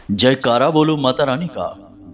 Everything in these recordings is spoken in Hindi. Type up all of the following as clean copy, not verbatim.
जयकारा बोलो माता रानी का।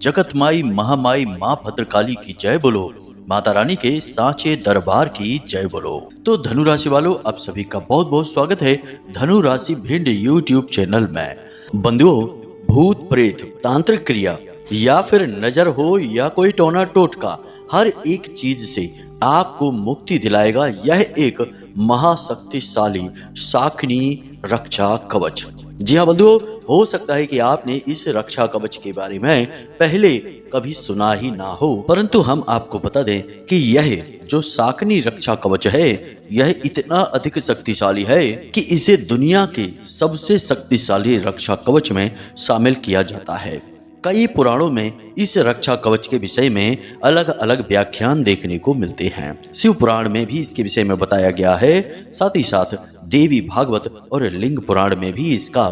जगत माई महामाई माँ भद्रकाली की जय बोलो। माता रानी के सांचे दरबार की जय बोलो। तो धनु राशि वालों, आप सभी का बहुत बहुत स्वागत है धनु राशि भिंड यूट्यूब चैनल में। बंधुओं, भूत प्रेत, तांत्रिक क्रिया या फिर नजर हो या कोई टोना टोटका, हर एक चीज से आपको मुक्ति दिलाएगा यह एक महाशक्तिशाली शाकिनी रक्षा कवच। जी हाँ बंधुओं, हो सकता है कि आपने इस रक्षा कवच के बारे में पहले कभी सुना ही ना हो, परंतु हम आपको बता दें कि यह जो शाकिनी रक्षा कवच है यह इतना अधिक शक्तिशाली है कि इसे दुनिया के सबसे शक्तिशाली रक्षा कवच में शामिल किया जाता है। कई पुराणों में इस रक्षा कवच के विषय में अलग अलग व्याख्यान देखने को मिलते हैं। शिव पुराण में भी इसके विषय में बताया गया है, साथ ही साथ देवी भागवत और लिंग पुराण में भी इसका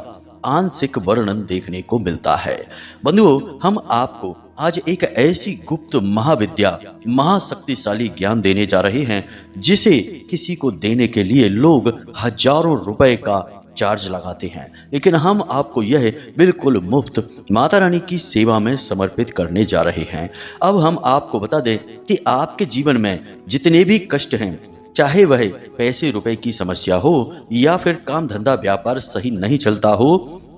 आंशिक वर्णन देखने को मिलता है। बंधुओं, हम आपको आज एक ऐसी गुप्त महाविद्या, महाशक्तिशाली ज्ञान देने जा रहे हैं जिसे किसी को देने के लिए लोग हजारों रुपए का चार्ज लगाते हैं, लेकिन हम आपको यह बिल्कुल मुफ्त माता रानी की सेवा में समर्पित करने जा रहे हैं। अब हम आपको बता दें कि आपके जीवन में जितने भी कष्ट हैं, चाहे वह पैसे रुपए की समस्या हो या फिर काम धंधा व्यापार सही नहीं चलता हो,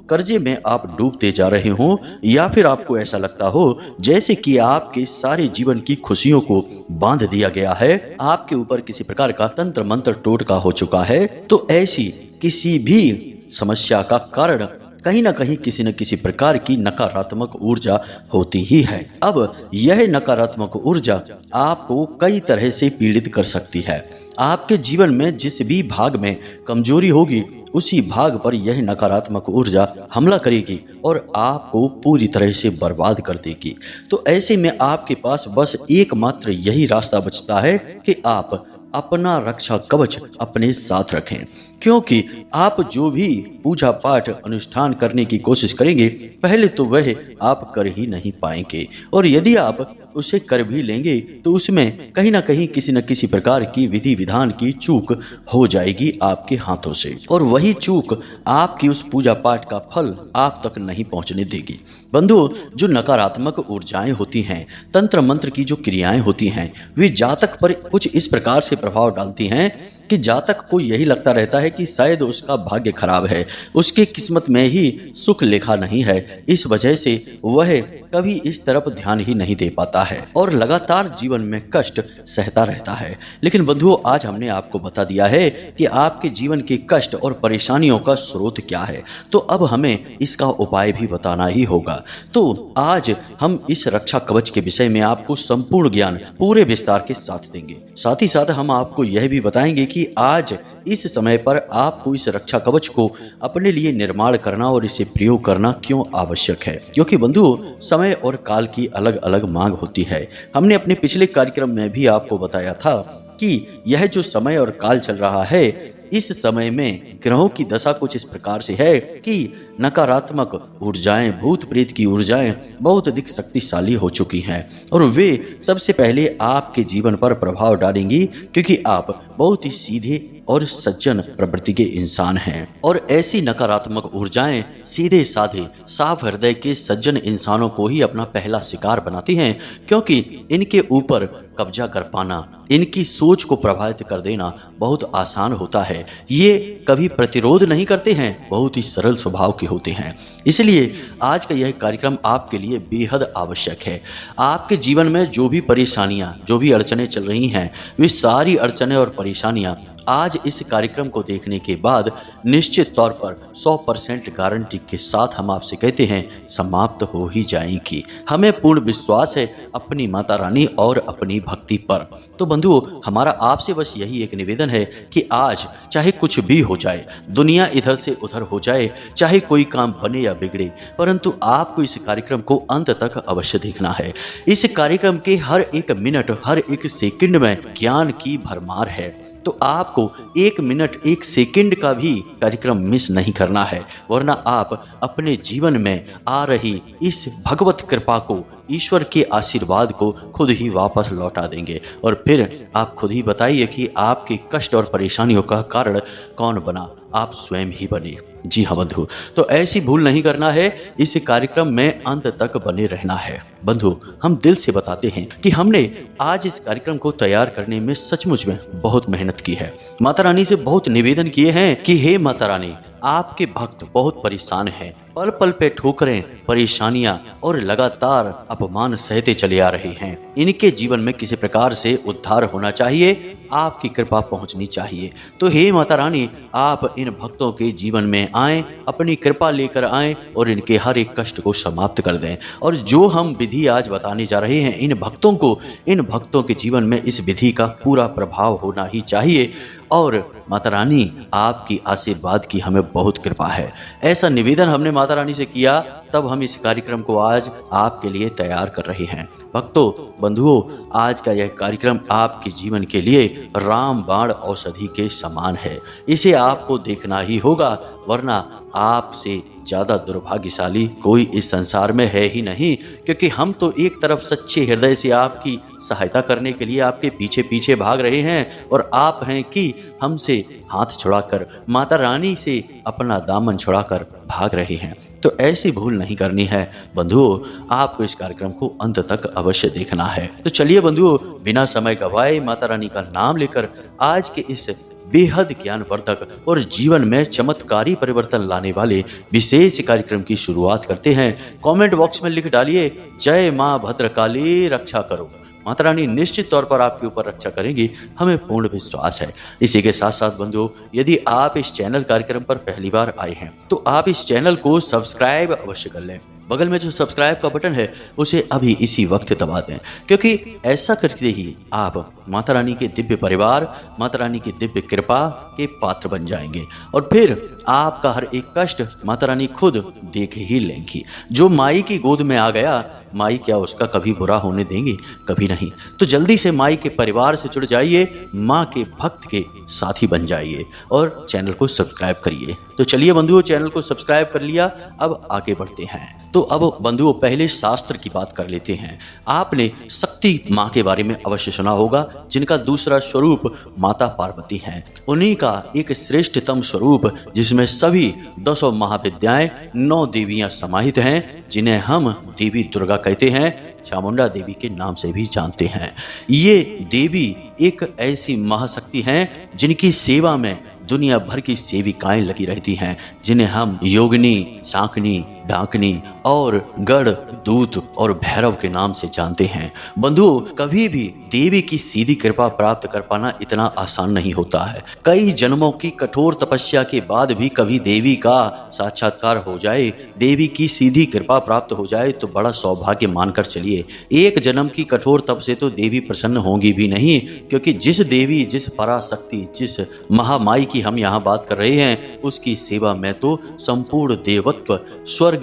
कर्जे में आप डूबते जा रहे हो या फिर आपको ऐसा लगता हो जैसे कि आपके सारे जीवन की खुशियों को बांध दिया गया है, आपके ऊपर किसी प्रकार का तंत्र मंत्र टोटका हो चुका है, तो ऐसी किसी भी समस्या का कारण कहीं ना कहीं किसी न किसी प्रकार की नकारात्मक ऊर्जा होती ही है। अब यह नकारात्मक ऊर्जा आपको कई तरह से पीड़ित कर सकती है। आपके जीवन में जिस भी भाग में कमजोरी होगी उसी भाग पर यह नकारात्मक ऊर्जा हमला करेगी और आपको पूरी तरह से बर्बाद कर देगी। तो ऐसे में आपके पास बस एकमात्र यही रास्ता बचता है कि आप अपना रक्षा कवच अपने साथ रखें, क्योंकि आप जो भी पूजा पाठ अनुष्ठान करने की कोशिश करेंगे पहले तो वह आप कर ही नहीं पाएंगे, और यदि आप उसे कर भी लेंगे तो उसमें कहीं ना कहीं किसी न किसी प्रकार की विधि विधान की चूक हो जाएगी आपके हाथों से, और वही चूक आपकी उस पूजा पाठ का फल आप तक नहीं पहुंचने देगी। बंधुओं, जो नकारात्मक ऊर्जाएं होती हैं, तंत्र मंत्र की जो क्रियाएं होती हैं, वे जातक पर कुछ इस प्रकार से प्रभाव डालती हैं कि जातक को यही लगता रहता है कि शायद उसका भाग्य खराब है, उसके किस्मत में ही सुख लिखा नहीं है, इस वजह से वह कभी इस तरफ ध्यान ही नहीं दे पाता है और लगातार जीवन में कष्ट सहता रहता है। लेकिन बंधुओं, आज हमने आपको बता दिया है कि आपके जीवन के कष्ट और परेशानियों का स्रोत क्या है, तो अब हमें इसका उपाय भी बताना ही होगा। तो आज हम इस रक्षा कवच के विषय में आपको संपूर्ण ज्ञान पूरे विस्तार के साथ देंगे। साथ ही साथ हम आपको यह भी बताएंगे कि आज इस समय पर आपको इस रक्षा कवच को अपने लिए निर्माण करना और इसे प्रयोग करना क्यों आवश्यक है, क्योंकि बंधुओं, समय और काल की अलग अलग मांग होती है। हमने अपने पिछले कार्यक्रम में भी आपको बताया था कि यह जो समय और काल चल रहा है, इस समय में ग्रहों की दशा कुछ इस प्रकार से है कि नकारात्मक ऊर्जाएं, भूत प्रेत की ऊर्जाएं बहुत अधिक शक्तिशाली हो चुकी हैं और वे सबसे पहले आपके जीवन पर प्रभाव डालेंगी, क्योंकि आप बहुत ही सीधे और सज्जन प्रवृत्ति के इंसान हैं, और ऐसी नकारात्मक ऊर्जाएं सीधे साधे साफ हृदय के सज्जन इंसानों को ही अपना पहला शिकार बनाती हैं, क्योंकि इनके ऊपर कब्जा कर पाना, इनकी सोच को प्रभावित कर देना बहुत आसान होता है। ये कभी प्रतिरोध नहीं करते हैं, बहुत ही सरल स्वभाव के होते हैं। इसलिए आज का यह कार्यक्रम आपके लिए बेहद आवश्यक है। आपके जीवन में जो भी परेशानियां, जो भी अड़चनें चल रही हैं, वे सारी अड़चनें और परेशानियां आज इस कार्यक्रम को देखने के बाद निश्चित तौर पर 100% गारंटी के साथ हम आपसे कहते हैं समाप्त हो ही जाएंगी। हमें पूर्ण विश्वास है अपनी माता रानी और अपनी भक्ति पर। तो बंधुओं, हमारा आपसे बस यही एक निवेदन है कि आज चाहे कुछ भी हो जाए, दुनिया इधर से उधर हो जाए, चाहे कोई काम बने या बिगड़े, परंतु आपको इस कार्यक्रम को अंत तक अवश्य देखना है। इस कार्यक्रम के हर एक मिनट, हर एक सेकंड में ज्ञान की भरमार है, तो आपको 1 मिनट 1 सेकंड का भी कार्यक्रम मिस नहीं करना है, वरना आप अपने जीवन में आ रही इस भगवत कृपा को ईश्वर के आशीर्वाद को खुद ही वापस लौटा देंगे। और फिर आप खुद ही बताइए कि आपके कष्ट और परेशानियों का कारण कौन बना? आप स्वयं ही बने। जी हाँ बंधु, तो ऐसी भूल नहीं करना है, इस कार्यक्रम में अंत तक बने रहना है। बंधु, हम दिल से बताते हैं कि हमने आज इस कार्यक्रम को तैयार करने में सचमुच में बहुत मेहनत की है। माता रानी से बहुत निवेदन किए हैं कि हे माता रानी, आपके भक्त बहुत परेशान हैं, पल पल पे ठोकरें, परेशानियां और लगातार अपमान सहते चले आ रहे हैं। इनके जीवन में किसी प्रकार से उद्धार होना चाहिए, आपकी कृपा पहुंचनी चाहिए। तो हे माता रानी, आप इन भक्तों के जीवन में आएं, अपनी कृपा लेकर आएं और इनके हर एक कष्ट को समाप्त कर दें। और जो हम विधि आज बताने जा रहे हैं, इन भक्तों के जीवन में इस विधि का पूरा प्रभाव होना ही चाहिए। और माता रानी, आपकी आशीर्वाद की हमें बहुत कृपा है। ऐसा निवेदन हमने माता रानी से किया, तब हम इस कार्यक्रम को आज आपके लिए तैयार कर रहे हैं। भक्तों, बंधुओं, आज का यह कार्यक्रम आपके जीवन के लिए रामबाण औषधि के समान है। इसे आपको देखना ही होगा, वरना आपसे ज़्यादा दुर्भाग्यशाली कोई इस संसार में है ही नहीं। क्योंकि हम तो एक तरफ सच्चे हृदय से आपकी सहायता करने के लिए आपके पीछे पीछे भाग रहे हैं, और आप हैं कि हमसे हाथ छुड़ाकर, माता रानी से अपना दामन छुड़ाकर भाग रहे हैं। तो ऐसी भूल नहीं करनी है बंधुओं, आपको इस कार्यक्रम को अंत तक अवश्य देखना है। तो चलिए बंधुओं, बिना समय गवाए माता रानी का नाम लेकर आज के इस बेहद ज्ञानवर्धक और जीवन में चमत्कारी परिवर्तन लाने वाले विशेष कार्यक्रम की शुरुआत करते हैं। कमेंट बॉक्स में लिख डालिए, जय मां भद्रकाली रक्षा करो। माता रानी निश्चित तौर पर आपके ऊपर रक्षा करेंगी, हमें पूर्ण विश्वास है। इसी के साथ साथ बंधुओं, यदि आप इस चैनल कार्यक्रम पर पहली बार आए हैं तो आप इस चैनल को सब्सक्राइब अवश्य कर लें। बगल में जो सब्सक्राइब का बटन है उसे अभी इसी वक्त दबा दें, क्योंकि ऐसा करके ही आप माता रानी के दिव्य परिवार, माता रानी की दिव्य कृपा के पात्र बन जाएंगे। और फिर आपका हर एक कष्ट माता रानी खुद देख ही लेंगी। जो माई की गोद में आ गया, माई क्या उसका कभी बुरा होने देंगी? कभी नहीं। तो जल्दी से माई के परिवार से जुड़ जाइए, माँ के भक्त के साथी बन जाइए और चैनल को सब्सक्राइब करिए। तो चलिए बंधुओं, चैनल को सब्सक्राइब कर लिया, अब आगे बढ़ते हैं। तो अब बंधुओं, पहले शास्त्र की बात कर लेते हैं। आपने शक्ति माँ के बारे में अवश्य सुना होगा, जिनका दूसरा स्वरूप माता पार्वती हैं। उन्हीं का एक श्रेष्ठतम स्वरूप, जिसमें सभी 10 महाविद्याएं, 9 देवियां समाहित हैं, जिन्हें हम देवी दुर्गा कहते हैं, चामुंडा देवी के नाम से भी जानते हैं। ये देवी एक ऐसी महाशक्ति हैं जिनकी सेवा में दुनिया भर की सेविकाएं लगी रहती हैं, जिन्हें हम योगिनी, शाकनी, डाकनी और गढ़, दूत और भैरव के नाम से जानते हैं। बंधुओं, कभी भी देवी की सीधी कृपा प्राप्त कर पाना इतना आसान नहीं होता है। कई जन्मों की कठोर तपस्या के बाद भी कभी देवी का साक्षात्कार हो जाए, देवी की सीधी कृपा प्राप्त हो जाए, तो बड़ा सौभाग्य मानकर चलिए। एक जन्म की कठोर तप से तो देवी प्रसन्न होंगी भी नहीं, क्योंकि जिस देवी, जिस पराशक्ति, जिस महामाई की हम यहाँ बात कर रहे हैं, उसकी सेवा में तो संपूर्ण देवत्व, स्वर्ग,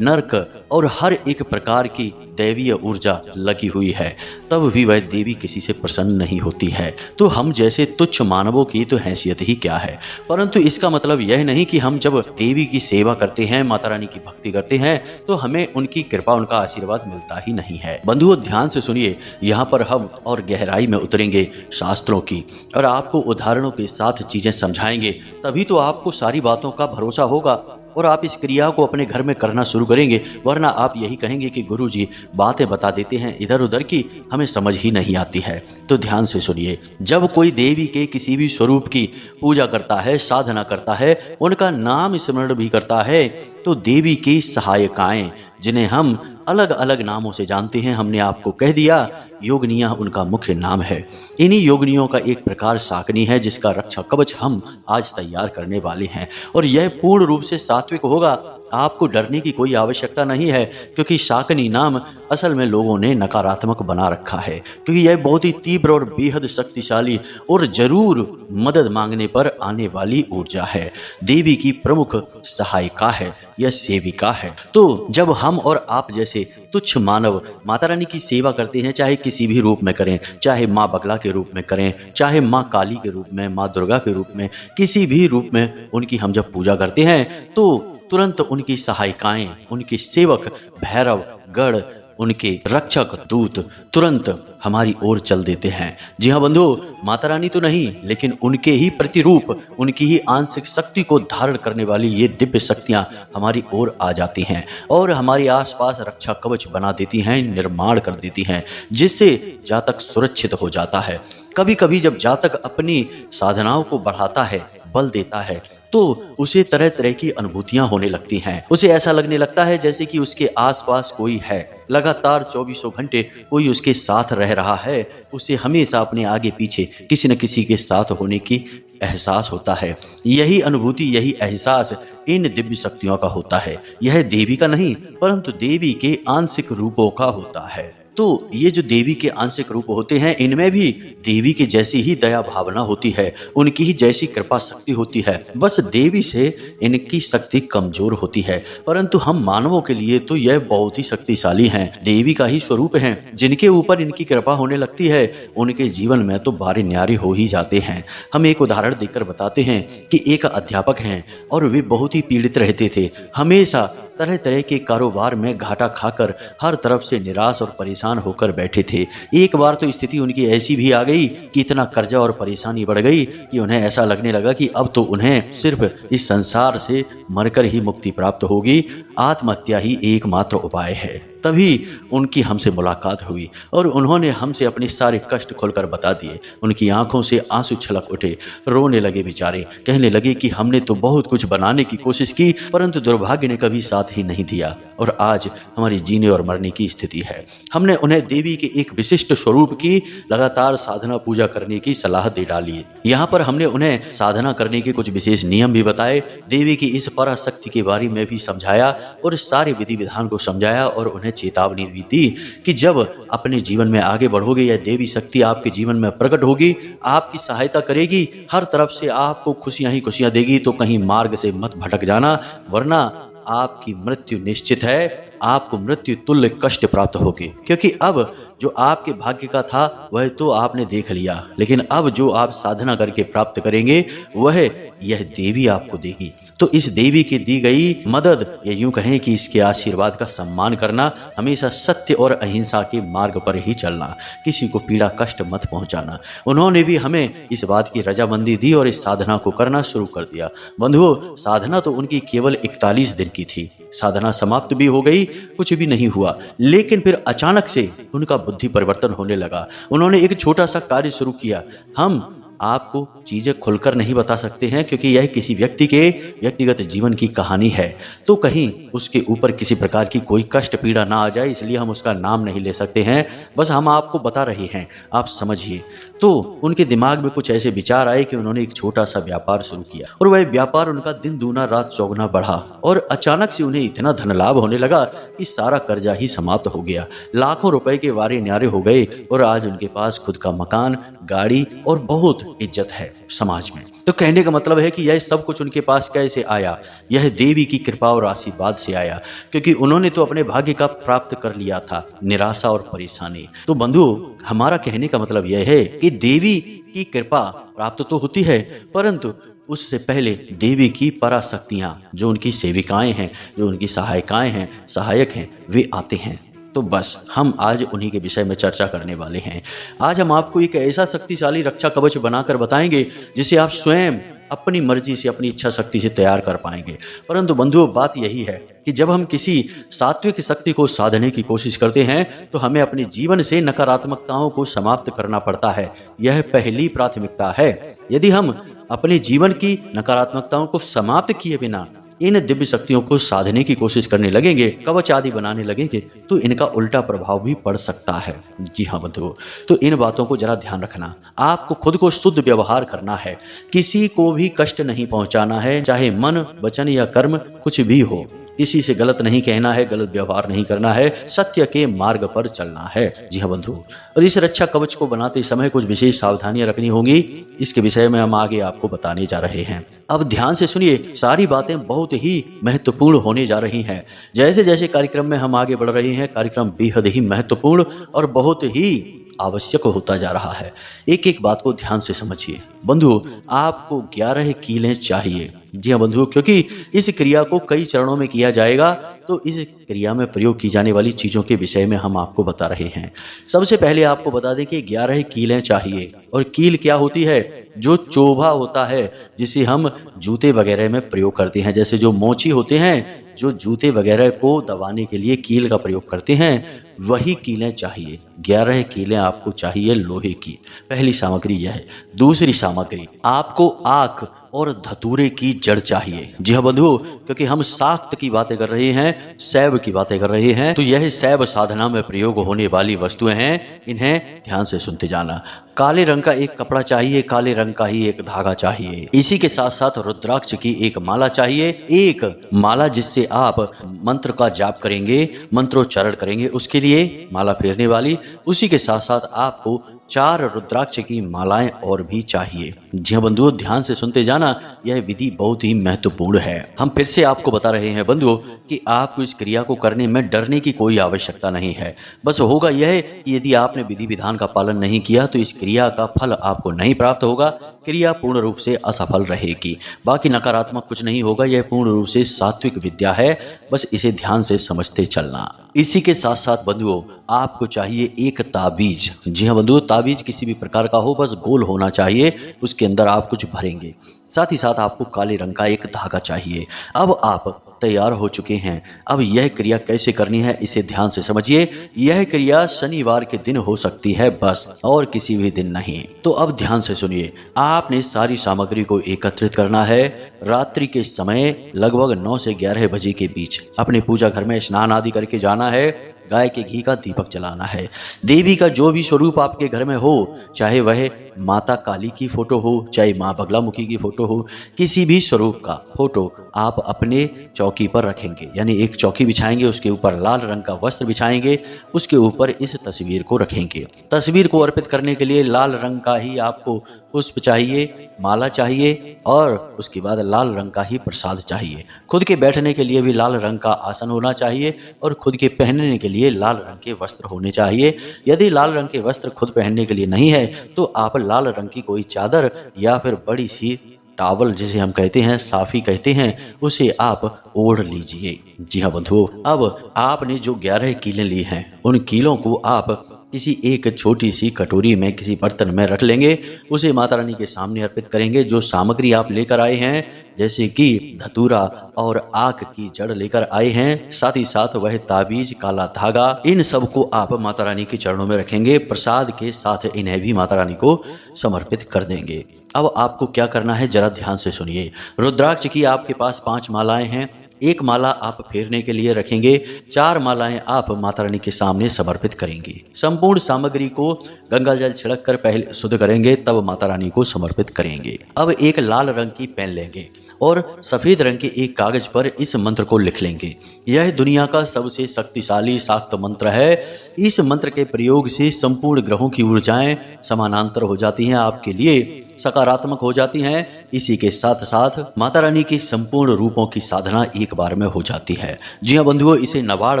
नरक और हर एक प्रकार की दैवीय ऊर्जा लगी हुई है, तब भी वह देवी किसी से प्रसन्न नहीं होती है। तो हम जैसे तुच्छ मानवों की तो हैसियत ही क्या है। परंतु इसका मतलब यह नहीं कि हम जब देवी की सेवा करते हैं, माता रानी की भक्ति करते हैं, तो हमें उनकी कृपा, उनका आशीर्वाद मिलता ही नहीं है। बंधुओं, ध्यान से सुनिए, यहाँ पर हम और गहराई में उतरेंगे शास्त्रों की, और आपको उदाहरणों के साथ चीजें समझाएंगे। तभी तो आपको सारी बातों का भरोसा होगा और आप इस क्रिया को अपने घर में करना शुरू करेंगे। वरना आप यही कहेंगे कि गुरुजी बातें बता देते हैं इधर उधर की, हमें समझ ही नहीं आती है। तो ध्यान से सुनिए, जब कोई देवी के किसी भी स्वरूप की पूजा करता है, साधना करता है, उनका नाम स्मरण भी करता है, तो देवी की सहायिकाएं, जिन्हें हम अलग अलग नामों से जानते हैं, हमने आपको कह दिया, योगनियां उनका मुख्य नाम है। इन्हीं योगनियों का एक प्रकार शाकनी है, जिसका रक्षा कवच हम आज तैयार करने वाले हैं। और यह पूर्ण रूप से सात्विक होगा, आपको डरने की कोई आवश्यकता नहीं है, क्योंकि शाकनी नाम असल में लोगों ने नकारात्मक बना रखा है, क्योंकि यह बहुत ही तीव्र और बेहद शक्तिशाली और जरूर मदद मांगने पर आने वाली ऊर्जा है। देवी की प्रमुख सहायिका है, यह सेविका है। तो जब हम और आप जैसे तुच्छ मानव माता रानी की सेवा करते हैं, चाहे किसी भी रूप में करें, चाहे माँ बगला के रूप में करें, चाहे माँ काली के रूप में, माँ दुर्गा के रूप में, किसी भी रूप में उनकी हम जब पूजा करते हैं, तो तुरंत उनकी सहायिकाएं, उनके सेवक भैरव, गढ़, उनके रक्षक दूत तुरंत हमारी ओर चल देते हैं। जी हाँ बंधु, माता रानी तो नहीं लेकिन उनके ही प्रतिरूप, उनकी ही आंशिक शक्ति को धारण करने वाली ये दिव्य शक्तियां हमारी ओर आ जाती हैं और हमारे आसपास रक्षा कवच बना देती हैं, निर्माण कर देती हैं, जिससे जातक सुरक्षित हो जाता है। कभी कभी जब जातक अपनी साधनाओं को बढ़ाता है, बल देता है, तो उसे तरह तरह की अनुभूतियां होने लगती हैं। उसे ऐसा लगने लगता है जैसे कि उसके आसपास कोई है, लगातार 24 घंटे कोई उसके साथ रह रहा है। उसे हमेशा अपने आगे पीछे किसी न किसी के साथ होने की एहसास होता है। यही अनुभूति, यही एहसास इन दिव्य शक्तियों का होता है। यह देवी का नहीं परंतु देवी के आंशिक रूपों का होता है। तो ये जो देवी के आंशिक रूप होते हैं, इनमें भी देवी की जैसी ही दया भावना होती है, उनकी ही जैसी कृपा शक्ति होती है। बस देवी से इनकी शक्ति कमजोर होती है, परंतु हम मानवों के लिए तो यह बहुत ही शक्तिशाली हैं। देवी का ही स्वरूप हैं। जिनके ऊपर इनकी कृपा होने लगती है उनके जीवन में तो बारे न्यारे हो ही जाते हैं। हम एक उदाहरण देकर बताते हैं कि एक अध्यापक हैं और वे बहुत ही पीड़ित रहते थे। हमेशा तरह तरह के कारोबार में घाटा खाकर हर तरफ से निराश और परेशान होकर बैठे थे। एक बार तो स्थिति उनकी ऐसी भी आ गई कि इतना कर्जा और परेशानी बढ़ गई कि उन्हें ऐसा लगने लगा कि अब तो उन्हें सिर्फ इस संसार से मरकर ही मुक्ति प्राप्त होगी, आत्महत्या ही एकमात्र उपाय है। तभी उनकी हमसे मुलाकात हुई और उन्होंने हमसे अपने सारे कष्ट खोलकर बता दिए। उनकी आंखों से आंसू छलक उठे, रोने लगे बेचारे। कहने लगे कि हमने तो बहुत कुछ बनाने की कोशिश की परंतु दुर्भाग्य ने कभी साथ ही नहीं दिया और आज हमारी जीने और मरने की स्थिति है। हमने उन्हें देवी के एक विशिष्ट स्वरूप की लगातार साधना पूजा करने की सलाह दे डाली। यहाँ पर हमने उन्हें साधना करने के कुछ विशेष नियम भी बताए, देवी की इस पराशक्ति के बारे में भी समझाया और सारे विधि विधान को समझाया और उन्हें चेतावनी भी दी कि जब अपने जीवन में आगे बढ़ोगे यह देवी शक्ति आपके जीवन में प्रकट होगी, आपकी सहायता करेगी, हर तरफ से आपको खुशियां ही खुशियां देगी। तो कहीं मार्ग से मत भटक जाना, वरना आपकी मृत्यु निश्चित है, आपको मृत्यु तुल्य कष्ट प्राप्त होगी। क्योंकि अब जो आपके भाग्य का था वह तो आपने देख लिया, लेकिन अब जो आप साधना करके प्राप्त करेंगे वह यह देवी आपको देगी। तो इस देवी की दी गई मदद, या यूं कहें कि इसके आशीर्वाद का सम्मान करना, हमेशा सत्य और अहिंसा के मार्ग पर ही चलना, किसी को पीड़ा कष्ट मत पहुंचाना। उन्होंने भी हमें इस बात की रजामंदी दी और इस साधना को करना शुरू कर दिया। बंधुओं, साधना तो उनकी केवल 41 दिन की थी। साधना समाप्त भी हो गई, कुछ भी नहीं हुआ, लेकिन फिर अचानक से उनका बुद्धि परिवर्तन होने लगा। उन्होंने एक छोटा सा कार्य शुरू किया। हम आपको चीजें खुलकर नहीं बता सकते हैं क्योंकि यह किसी व्यक्ति के व्यक्तिगत जीवन की कहानी है, तो कहीं उसके ऊपर किसी प्रकार की कोई कष्ट पीड़ा ना आ जाए, इसलिए हम उसका नाम नहीं ले सकते हैं। बस हम आपको बता रहे हैं, आप समझिए। तो उनके दिमाग में कुछ ऐसे विचार आए कि उन्होंने एक छोटा सा व्यापार शुरू किया और वह व्यापार उनका दिन दूना रात चौगुना बढ़ा और अचानक से उन्हें इतना धन लाभ होने लगा कि सारा कर्जा ही समाप्त हो गया। लाखों रुपए के वारे न्यारे हो गए और आज उनके पास खुद का मकान, गाड़ी और बहुत इज्जत है समाज में। तो कहने का मतलब है कि यह सब कुछ उनके पास कैसे आया? यह देवी की कृपा और आशीर्वाद से आया, क्योंकि उन्होंने तो अपने भाग्य का प्राप्त कर लिया था, निराशा और परेशानी। तो बंधु, हमारा कहने का मतलब यह है कि देवी की कृपा प्राप्त तो होती है, परंतु उससे पहले देवी की पराशक्तियां, जो उनकी सेविकाएं हैं, जो उनकी सहायिकाएं हैं, सहायक हैं, वे आते हैं। तो बस हम आज उन्हीं के विषय में चर्चा करने वाले हैं। आज हम आपको एक ऐसा शक्तिशाली रक्षा कवच बनाकर बताएंगे जिसे आप स्वयं अपनी मर्जी से, अपनी इच्छा शक्ति से तैयार कर पाएंगे। परंतु बंधुओं, बात यही है कि जब हम किसी सात्विक शक्ति को साधने की कोशिश करते हैं तो हमें अपने जीवन से नकारात्मकताओं को समाप्त करना पड़ता है। यह पहली प्राथमिकता है। यदि हम अपने जीवन की नकारात्मकताओं को समाप्त किए बिना इन दिव्य शक्तियों को साधने की कोशिश करने लगेंगे, कवच आदि बनाने लगेंगे, तो इनका उल्टा प्रभाव भी पड़ सकता है। जी हाँ बंधुओं, तो इन बातों को जरा ध्यान रखना। आपको खुद को शुद्ध व्यवहार करना है, किसी को भी कष्ट नहीं पहुंचाना है, चाहे मन, वचन या कर्म कुछ भी हो। किसी से गलत नहीं कहना है, गलत व्यवहार नहीं करना है, सत्य के मार्ग पर चलना है। जी हाँ बंधु, और इस रक्षा कवच को बनाते समय कुछ विशेष सावधानियां रखनी होंगी, इसके विषय में हम आगे आपको बताने जा रहे हैं। अब ध्यान से सुनिए, सारी बातें बहुत ही महत्वपूर्ण होने जा रही हैं। जैसे जैसे कार्यक्रम में हम आगे बढ़ रहे हैं, कार्यक्रम बेहद ही महत्वपूर्ण और बहुत ही आवश्यक होता जा रहा है। एक एक बात को ध्यान से समझिए बंधुओं, आपको 11 कीलें चाहिए। जी हाँ बंधुओं, क्योंकि इस क्रिया को कई चरणों में किया जाएगा, तो इस क्रिया में प्रयोग की जाने वाली चीज़ों के विषय में हम आपको बता रहे हैं। सबसे पहले आपको बता दें कि 11 कीलें चाहिए। और कील क्या होती है? जो चोभा होता है जिसे हम जूते वगैरह में प्रयोग करते हैं, जैसे जो मोची होते हैं जो जूते वगैरह को दबाने के लिए कील का प्रयोग करते हैं, वही कीलें चाहिए। 11 कीलें आपको चाहिए लोहे की। पहली सामग्री यह है। दूसरी सामग्री, आपको आक और धतूरे की जड़ चाहिए। जी हाँ बंधुओं, क्योंकि हम शाक्त की बातें कर रहे हैं, शैव की बातें कर रहे हैं, तो यह शैव साधना में प्रयोग होने वाली वस्तुएं हैं, इन्हें ध्यान से सुनते जाना। काले रंग का एक कपड़ा चाहिए, काले रंग का ही एक धागा चाहिए। इसी के साथ साथ रुद्राक्ष की एक माला चाहिए, एक माला जिससे आप मंत्र का जाप करेंगे, मंत्रोच्चारण करेंगे, उसके लिए माला फेरने वाली। उसी के साथ साथ आपको 4 रुद्राक्ष की मालाएं और भी चाहिए। जी हाँ बंधुओं, ध्यान से सुनते जाना, यह विधि बहुत ही महत्वपूर्ण है। हम फिर से आपको बता रहे हैं बंधुओं कि आपको इस क्रिया को करने में डरने की कोई आवश्यकता नहीं है। बस होगा यह कि यदि आपने विधि विधान का पालन नहीं किया तो इस क्रिया का फल आपको नहीं प्राप्त होगा, क्रिया पूर्ण रूप से असफल रहेगी। बाकी नकारात्मक कुछ नहीं होगा, यह पूर्ण रूप से सात्विक विद्या है, बस इसे ध्यान से समझते चलना। इसी के साथ साथ बंधुओं, आपको चाहिए एक ताबीज। जी हाँ बंधुओं, ताबीज किसी भी प्रकार का हो, बस गोल होना चाहिए, उसके अंदर आप कुछ भरेंगे। साथ ही साथ आपको काले रंग का एक धागा चाहिए। अब आप तैयार हो चुके हैं। अब यह क्रिया कैसे करनी है इसे ध्यान से समझिए। यह क्रिया शनिवार के दिन हो सकती है बस, और किसी भी दिन नहीं। तो अब ध्यान से सुनिए, आपने सारी सामग्री को एकत्रित करना है। रात्रि के समय लगभग 9 से 11 बजे के बीच अपने पूजा घर में स्नान आदि करके जाना है। गाय के घी का दीपक जलाना है। देवी का जो भी स्वरूप आपके घर में हो, चाहे वह माता काली की फोटो हो, चाहे माँ बगलामुखी की फोटो हो, किसी भी स्वरूप का फोटो आप अपने चौकी पर रखेंगे। यानी एक चौकी बिछाएंगे, उसके ऊपर लाल रंग का वस्त्र बिछाएंगे, उसके ऊपर इस तस्वीर को रखेंगे। तस्वीर को अर्पित करने के लिए लाल रंग का ही आपको पुष्प चाहिए, माला चाहिए, और उसके बाद लाल रंग का ही प्रसाद चाहिए। खुद के बैठने के लिए भी लाल रंग का आसन होना चाहिए, और खुद के पहनने के लिए लाल रंग के वस्त्र होने चाहिए। यदि लाल रंग के वस्त्र खुद पहनने के लिए नहीं है तो आप लाल रंग की कोई चादर या फिर बड़ी सी टावल, जिसे हम कहते हैं साफी कहते हैं, उसे आप ओढ़ लीजिए। जी हाँ बंधुओं, अब आपने जो 11 कीलें ली हैं, उन कीलों को आप किसी एक छोटी सी कटोरी में किसी बर्तन में रख लेंगे। उसे माता रानी के सामने अर्पित करेंगे। जो सामग्री आप लेकर आए हैं, जैसे कि धतूरा और आक की जड़ लेकर आए हैं, साथ ही साथ वह ताबीज, काला धागा, इन सब को आप माता रानी के चरणों में रखेंगे। प्रसाद के साथ इन्हें भी माता रानी को समर्पित कर देंगे। अब आपको क्या करना है, जरा ध्यान से सुनिए। रुद्राक्ष की आपके पास 5 मालाएं हैं। एक माला आप फेरने के लिए रखेंगे। 4 मालाएं आप माता रानी के सामने समर्पित करेंगे। संपूर्ण सामग्री को गंगा जल छिड़क कर पहले शुद्ध करेंगे, तब माता रानी को समर्पित करेंगे। अब एक लाल रंग की पेन लेंगे और सफेद रंग के एक कागज पर इस मंत्र को लिख लेंगे। यह दुनिया का सबसे शक्तिशाली शाक्त मंत्र है। इस मंत्र के प्रयोग से संपूर्ण ग्रहों की ऊर्जाएं समानांतर हो जाती हैं, आपके लिए सकारात्मक हो जाती हैं। इसी के साथ साथ माता रानी की संपूर्ण रूपों की साधना एक बार में हो जाती है। जी हाँ बंधुओं, इसे नवाड़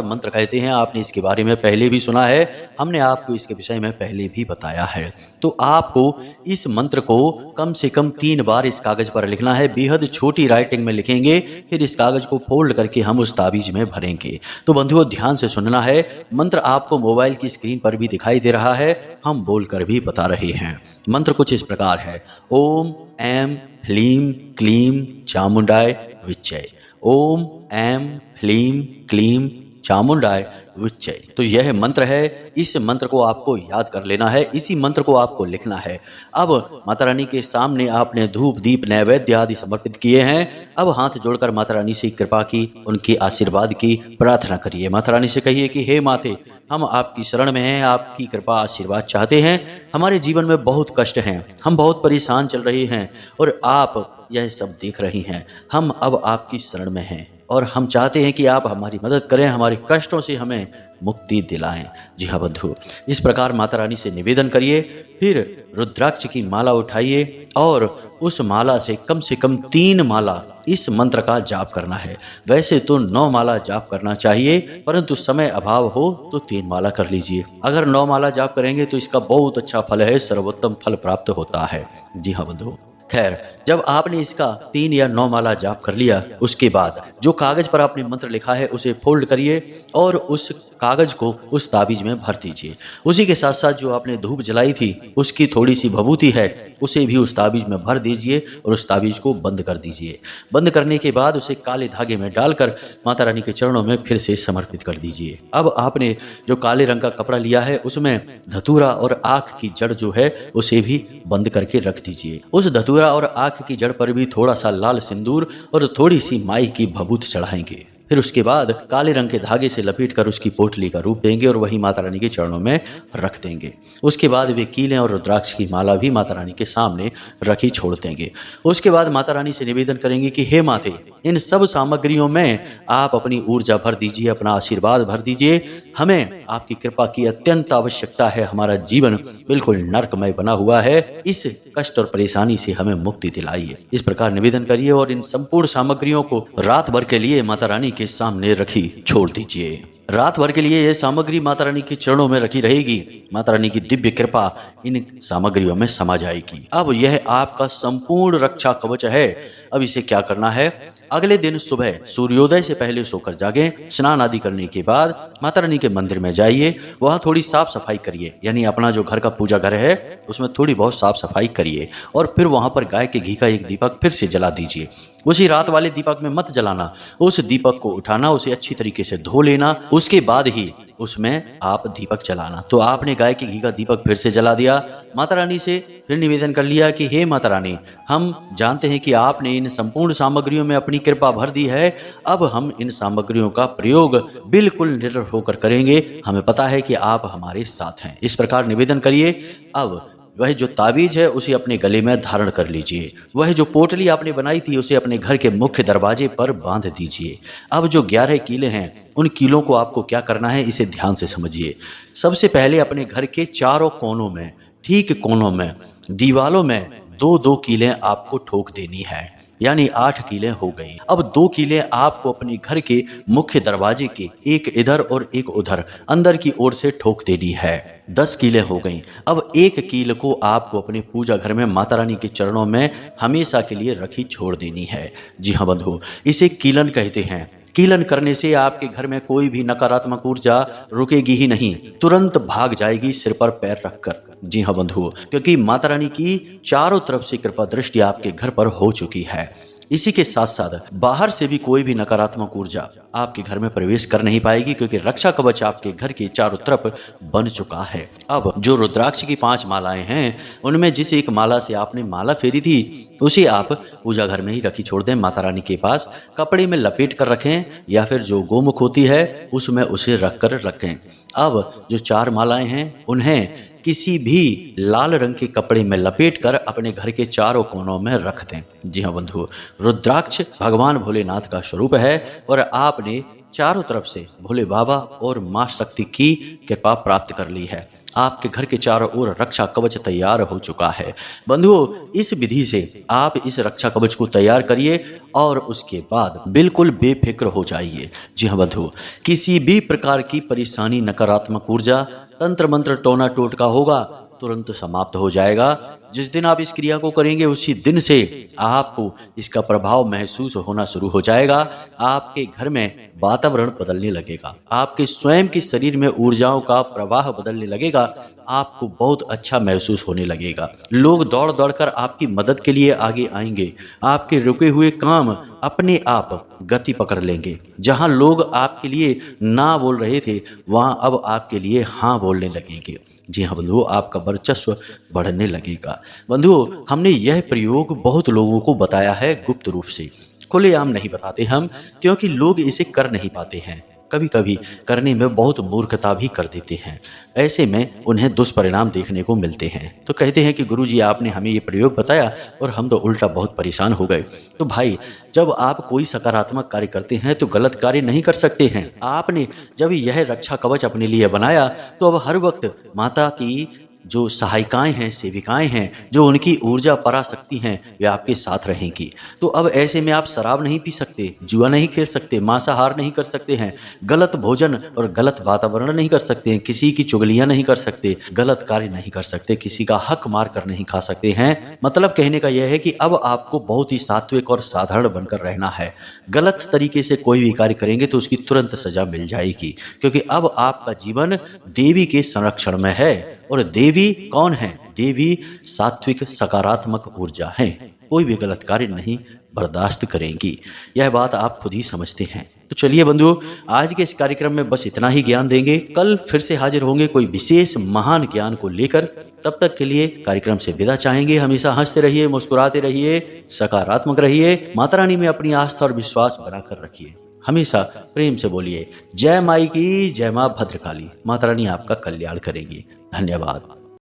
मंत्र कहते हैं। आपने इसके बारे में पहले भी सुना है, हमने आपको इसके विषय में पहले भी बताया है। तो आपको इस मंत्र को कम से कम 3 बार इस कागज पर लिखना है। बेहद छोटी राइटिंग में लिखेंगे, फिर इस कागज को फोल्ड करके हम उस ताबीज में भरेंगे। तो बंधुओं ध्यान से सुनना है। मंत्र आपको मोबाइल की स्क्रीन पर भी दिखाई दे रहा है, हम बोलकर भी बता रहे हैं। मंत्र कुछ इस प्रकार है। ओम ऐं ह्लीं क्लीं चामुंडाय विच्चय। ओम ऐं ह्लीं क्लीं चामुंडाय विच्चय। तो यह मंत्र है। इस मंत्र को आपको याद कर लेना है, इसी मंत्र को आपको लिखना है। अब माता रानी के सामने आपने धूप दीप नैवेद्य आदि समर्पित किए हैं। अब हाथ जोड़कर माता रानी से कृपा की, उनके आशीर्वाद की प्रार्थना करिए। माता रानी से कहिए कि हे माते, हम आपकी शरण में हैं, आपकी कृपा आशीर्वाद चाहते हैं। हमारे जीवन में बहुत कष्ट हैं, हम बहुत परेशान चल रहे हैं और आप यह सब देख रही हैं। हम अब आपकी शरण में हैं। और हम चाहते हैं कि आप हमारी मदद करें, हमारे कष्टों से हमें मुक्ति दिलाएं। जी हाँ बंधु, इस प्रकार माता रानी से निवेदन करिए। फिर रुद्राक्ष की माला उठाइए और उस माला से कम 3 माला इस मंत्र का जाप करना है। वैसे तो 9 माला जाप करना चाहिए, परंतु समय अभाव हो तो 3 माला कर लीजिए। अगर 9 माला जाप करेंगे तो इसका बहुत अच्छा फल है, सर्वोत्तम फल प्राप्त होता है। जी हाँ बंधु, खैर जब आपने इसका 3 या 9 माला जाप कर लिया, उसके बाद जो कागज पर आपने मंत्र लिखा है उसे फोल्ड करिए और उस कागज को उस ताबीज में भर दीजिए। उसी के साथ साथ जो आपने धूप जलाई थी उसकी थोड़ी सी भभूति है उसे भी उस ताबीज में भर दीजिए और उस ताबीज को बंद कर दीजिए। बंद करने के बाद उसे काले धागे में डालकर माता रानी के चरणों में फिर से समर्पित कर दीजिए। अब आपने जो काले रंग का कपड़ा लिया है उसमें धतूरा और आँख की जड़ जो है उसे भी बंद करके रख दीजिए। उस धतूरा और आँख की जड़ पर भी थोड़ा सा लाल सिंदूर और थोड़ी सी माई की भभूत चढ़ाएंगे। फिर उसके बाद काले रंग के धागे से लपेटकर उसकी पोटली का रूप देंगे और वही माता रानी के चरणों में रख देंगे। उसके बाद वे कीलें और रुद्राक्ष की माला भी माता रानी के सामने रखी छोड़ देंगे। उसके बाद माता रानी से निवेदन करेंगे कि हे माते, इन सब सामग्रियों में आप अपनी ऊर्जा भर दीजिए, अपना आशीर्वाद भर दीजिए। हमें आपकी कृपा की अत्यंत आवश्यकता है। हमारा जीवन बिल्कुल नरकमय बना हुआ है। इस कष्ट और परेशानी से हमें मुक्ति दिलाइए। इस प्रकार निवेदन करिए और इन संपूर्ण सामग्रियों को रात भर के लिए माता रानी के सामने रखी छोड़ दीजिए। रात भर के लिए यह सामग्री माता रानी के चरणों में रखी रहेगी। माता रानी की दिव्य कृपा इन सामग्रियों में समा जाएगी। अब यह आपका संपूर्ण रक्षा कवच है। अब इसे क्या करना है, अगले दिन सुबह सूर्योदय से पहले सोकर जागें। स्नान आदि करने के बाद माता रानी के मंदिर में जाइए, वहाँ थोड़ी साफ सफाई करिए, यानी अपना जो घर का पूजा घर है उसमें थोड़ी बहुत साफ सफाई करिए और फिर वहाँ पर गाय के घी का एक दीपक फिर से जला दीजिए। उसी रात वाले दीपक में मत जलाना, उस दीपक को उठाना, उसे अच्छी तरीके से धो लेना, उसके बाद ही उसमें आप दीपक जलाना। तो आपने गाय के घी का दीपक फिर से जला दिया। माता रानी से फिर निवेदन कर लिया कि हे माता रानी, हम जानते हैं कि आपने इन संपूर्ण सामग्रियों में अपनी कृपा भर दी है। अब हम इन सामग्रियों का प्रयोग बिल्कुल निर्भर होकर करेंगे। हमें पता है कि आप हमारे साथ हैं। इस प्रकार निवेदन करिए। अब वह जो ताबीज है उसे अपने गले में धारण कर लीजिए। वह जो पोटली आपने बनाई थी उसे अपने घर के मुख्य दरवाजे पर बांध दीजिए। अब जो 11 कीले हैं उन कीलों को आपको क्या करना है इसे ध्यान से समझिए। सबसे पहले अपने घर के चारों कोनों में, ठीक कोनों में, दीवालों में 2-2 कीलें आपको ठोक देनी है, यानी 8 कीलें हो गई। अब 2 कीलें आपको अपने घर के मुख्य दरवाजे के एक इधर और एक उधर अंदर की ओर से ठोक देनी है। 10 कीलें हो गई। अब एक कील को आपको अपने पूजा घर में माता रानी के चरणों में हमेशा के लिए रखी छोड़ देनी है। जी हाँ बंधु, इसे कीलन कहते हैं। कीलन करने से आपके घर में कोई भी नकारात्मक ऊर्जा रुकेगी ही नहीं, तुरंत भाग जाएगी सिर पर पैर रखकर। जी हाँ बंधु, क्योंकि माता रानी की चारों तरफ से कृपा दृष्टि आपके घर पर हो चुकी है। इसी के साथ साथ बाहर से भी कोई भी नकारात्मक ऊर्जा आपके घर में प्रवेश कर नहीं पाएगी, क्योंकि रक्षा कवच आपके घर के चारों तरफ बन चुका है। अब जो रुद्राक्ष की 5 मालाएं हैं उनमें जिस एक माला से आपने माला फेरी थी उसे आप पूजा घर में ही रखी छोड़ दें। माता रानी के पास कपड़े में लपेट कर रखें या फिर जो गोमुख होती है उसमें उसे रख कर रखें। अब जो 4 मालाएं हैं उन्हें किसी भी लाल रंग के कपड़े में लपेटकर अपने घर के चारों कोनों में रख दें। जी हाँ बंधु, रुद्राक्ष भगवान भोलेनाथ का स्वरूप है और आपने चारों तरफ से भोले बाबा और मां शक्ति की कृपा प्राप्त कर ली है। आपके घर के चारों ओर रक्षा कवच तैयार हो चुका है। बंधुओं, इस विधि से आप इस रक्षा कवच को तैयार करिए और उसके बाद बिल्कुल बेफिक्र हो जाइए। जी हाँ बंधु, किसी भी प्रकार की परेशानी, नकारात्मक ऊर्जा, तंत्र मंत्र, टोना टोटका होगा तुरंत समाप्त हो जाएगा। जिस दिन आप इस क्रिया को करेंगे उसी दिन से आपको इसका प्रभाव महसूस होना शुरू हो जाएगा। आपके घर में वातावरण बदलने लगेगा, आपके स्वयं के शरीर में ऊर्जाओं का प्रवाह बदलने लगेगा, आपको बहुत अच्छा महसूस होने लगेगा। लोग दौड़ दौड़ कर आपकी मदद के लिए आगे आएंगे। आपके रुके हुए काम अपने आप गति पकड़ लेंगे। जहां लोग आपके लिए ना बोल रहे थे वहां अब आपके लिए हाँ बोलने लगेंगे। जी हाँ बंधुओं, आपका वर्चस्व बढ़ने लगेगा। बंधुओं, हमने यह प्रयोग बहुत लोगों को बताया है गुप्त रूप से, खुलेआम नहीं बताते हम, क्योंकि लोग इसे कर नहीं पाते हैं। कभी कभी करने में बहुत मूर्खता भी कर देते हैं। ऐसे में उन्हें दुष्परिणाम देखने को मिलते हैं। तो कहते हैं कि गुरुजी आपने हमें ये प्रयोग बताया और हम तो उल्टा बहुत परेशान हो गए। तो भाई, जब आप कोई सकारात्मक कार्य करते हैं तो गलत कार्य नहीं कर सकते हैं। आपने जब यह रक्षा कवच अपने लिए बनाया तो अब हर वक्त माता की जो सहायिकाएं हैं, सेविकाएं हैं, जो उनकी ऊर्जा पराशक्ति हैं, वे आपके साथ रहेंगी। तो अब ऐसे में आप शराब नहीं पी सकते, जुआ नहीं खेल सकते, मांसाहार नहीं कर सकते हैं, गलत भोजन और गलत वातावरण नहीं कर सकते हैं, किसी की चुगलियां नहीं कर सकते, गलत कार्य नहीं कर सकते, किसी का हक मार कर नहीं खा सकते हैं। मतलब कहने का यह है कि अब आपको बहुत ही सात्विक और साधारण बनकर रहना है। गलत तरीके से कोई भी कार्य करेंगे तो उसकी तुरंत सजा मिल जाएगी, क्योंकि अब आपका जीवन देवी के संरक्षण में है। और देवी कौन है? देवी सात्विक सकारात्मक ऊर्जा है। कोई भी गलत कार्य नहीं बर्दाश्त करेंगी। यह बात आप खुद ही समझते हैं। तो चलिए बंधुओं, आज के इस कार्यक्रम में बस इतना ही ज्ञान देंगे। कल फिर से हाजिर होंगे कोई विशेष महान ज्ञान को लेकर। तब तक के लिए कार्यक्रम से विदा चाहेंगे। हमेशा हंसते रहिए, मुस्कुराते रहिए, सकारात्मक रहिए, माता रानी में अपनी आस्था और विश्वास बनाकर रखिए। हमेशा प्रेम से बोलिए, जय माई की, जय मां भद्रकाली। माता रानी आपका कल्याण करेंगी। धन्यवाद।